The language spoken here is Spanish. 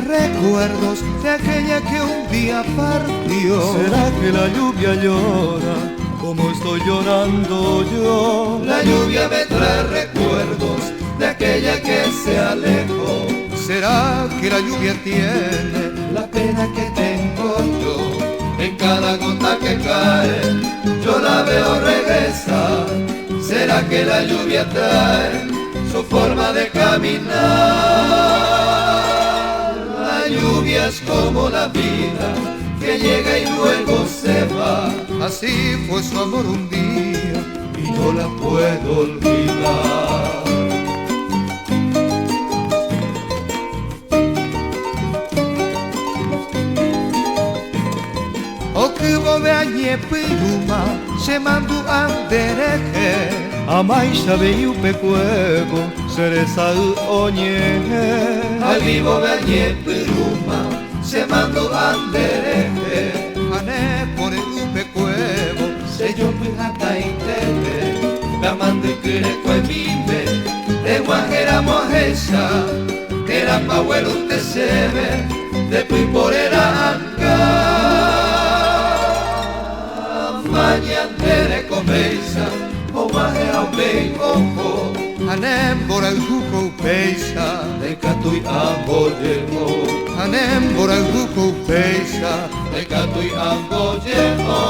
trae recuerdos de aquella que un día partió. ¿Será que la lluvia llora como estoy llorando yo? La lluvia me trae recuerdos de aquella que se alejó. ¿Será que la lluvia tiene la pena que tengo yo? En cada gota que cae yo la veo regresar. ¿Será que la lluvia trae su forma de caminar? La lluvia es como la vida, que llega y luego se va. Así fue su amor un día y no la puedo olvidar. O que vove añe piruma se mandu andereje. Amaisha veio pecuego seresa oñe. Al vivo veñe piruma se mandu andereje. Ane por el pecuevo se yo pijata intende. La mande kire kwe mime de guajera mojesa. Que la pahuelo te se ve de piporera anca. Mañantere começa, o mahe ao bem ojo. Anem bora huko peisa, de catui amboyemo. Anem bora huko peisa, de catui amboyemo.